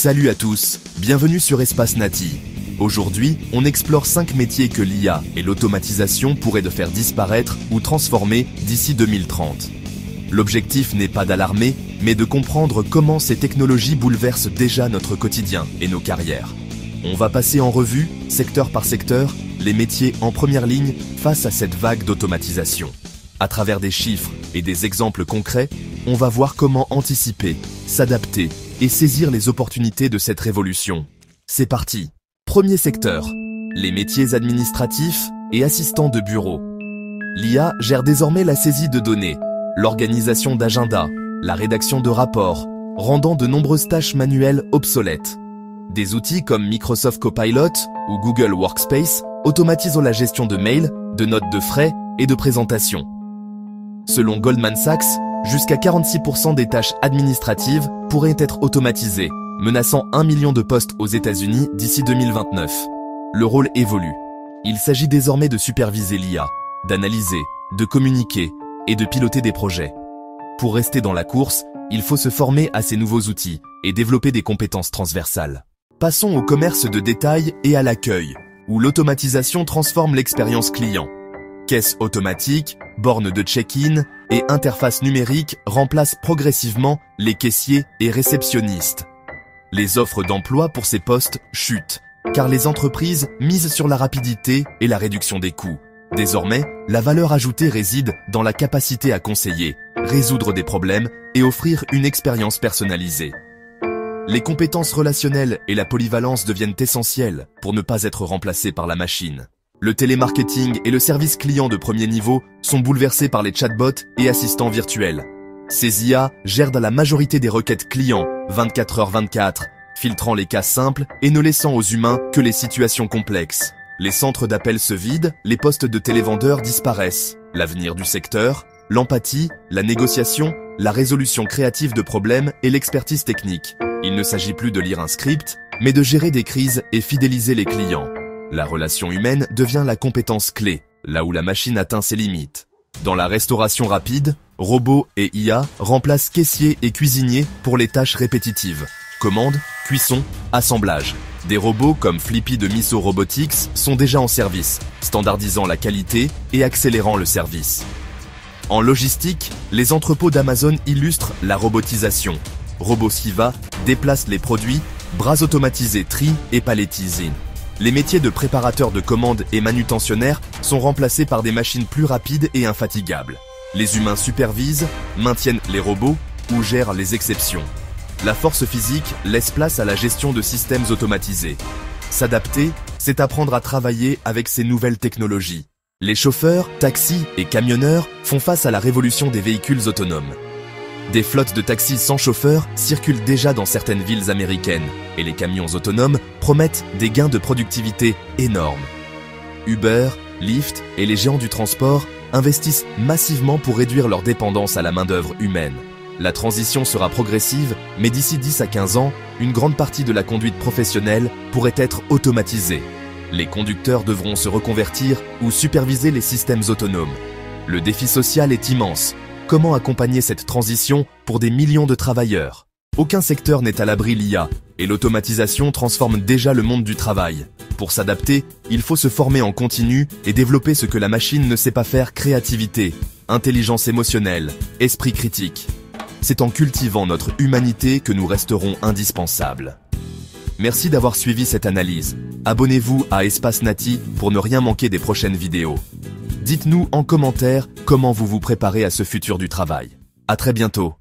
Salut à tous, bienvenue sur Espace Nati. Aujourd'hui, on explore 5 métiers que l'IA et l'automatisation pourraient de faire disparaître ou transformer d'ici 2030. L'objectif n'est pas d'alarmer, mais de comprendre comment ces technologies bouleversent déjà notre quotidien et nos carrières. On va passer en revue, secteur par secteur, les métiers en première ligne face à cette vague d'automatisation. À travers des chiffres et des exemples concrets, on va voir comment anticiper, s'adapter et saisir les opportunités de cette révolution. C'est parti! Premier secteur, les métiers administratifs et assistants de bureau. L'IA gère désormais la saisie de données, l'organisation d'agendas, la rédaction de rapports, rendant de nombreuses tâches manuelles obsolètes. Des outils comme Microsoft Copilot ou Google Workspace automatisent la gestion de mails, de notes de frais et de présentations. Selon Goldman Sachs, jusqu'à 46% des tâches administratives pourraient être automatisées, menaçant 1 million de postes aux États-Unis d'ici 2029. Le rôle évolue. Il s'agit désormais de superviser l'IA, d'analyser, de communiquer et de piloter des projets. Pour rester dans la course, il faut se former à ces nouveaux outils et développer des compétences transversales. Passons au commerce de détail et à l'accueil, où l'automatisation transforme l'expérience client. Caisses automatiques, bornes de check-in et interfaces numériques remplacent progressivement les caissiers et réceptionnistes. Les offres d'emploi pour ces postes chutent, car les entreprises misent sur la rapidité et la réduction des coûts. Désormais, la valeur ajoutée réside dans la capacité à conseiller, résoudre des problèmes et offrir une expérience personnalisée. Les compétences relationnelles et la polyvalence deviennent essentielles pour ne pas être remplacées par la machine. Le télémarketing et le service client de premier niveau sont bouleversés par les chatbots et assistants virtuels. Ces IA gèrent la majorité des requêtes clients 24h/24, filtrant les cas simples et ne laissant aux humains que les situations complexes. Les centres d'appel se vident, les postes de télévendeurs disparaissent. L'avenir du secteur, l'empathie, la négociation, la résolution créative de problèmes et l'expertise technique. Il ne s'agit plus de lire un script, mais de gérer des crises et fidéliser les clients. La relation humaine devient la compétence clé, là où la machine atteint ses limites. Dans la restauration rapide, robots et IA remplacent caissiers et cuisiniers pour les tâches répétitives. Commande, cuisson, assemblage. Des robots comme Flippy de Miso Robotics sont déjà en service, standardisant la qualité et accélérant le service. En logistique, les entrepôts d'Amazon illustrent la robotisation. RobotShiva déplace les produits, bras automatisés trient et palettisent. Les métiers de préparateur de commandes et manutentionnaires sont remplacés par des machines plus rapides et infatigables. Les humains supervisent, maintiennent les robots ou gèrent les exceptions. La force physique laisse place à la gestion de systèmes automatisés. S'adapter, c'est apprendre à travailler avec ces nouvelles technologies. Les chauffeurs, taxis et camionneurs font face à la révolution des véhicules autonomes. Des flottes de taxis sans chauffeur circulent déjà dans certaines villes américaines et les camions autonomes promettent des gains de productivité énormes. Uber, Lyft et les géants du transport investissent massivement pour réduire leur dépendance à la main-d'œuvre humaine. La transition sera progressive, mais d'ici 10 à 15 ans, une grande partie de la conduite professionnelle pourrait être automatisée. Les conducteurs devront se reconvertir ou superviser les systèmes autonomes. Le défi social est immense. Comment accompagner cette transition pour des millions de travailleurs? Aucun secteur n'est à l'abri l'IA, et l'automatisation transforme déjà le monde du travail. Pour s'adapter, il faut se former en continu et développer ce que la machine ne sait pas faire: créativité, intelligence émotionnelle, esprit critique. C'est en cultivant notre humanité que nous resterons indispensables. Merci d'avoir suivi cette analyse. Abonnez-vous à Espace Nati pour ne rien manquer des prochaines vidéos. Dites-nous en commentaire comment vous vous préparez à ce futur du travail. À très bientôt.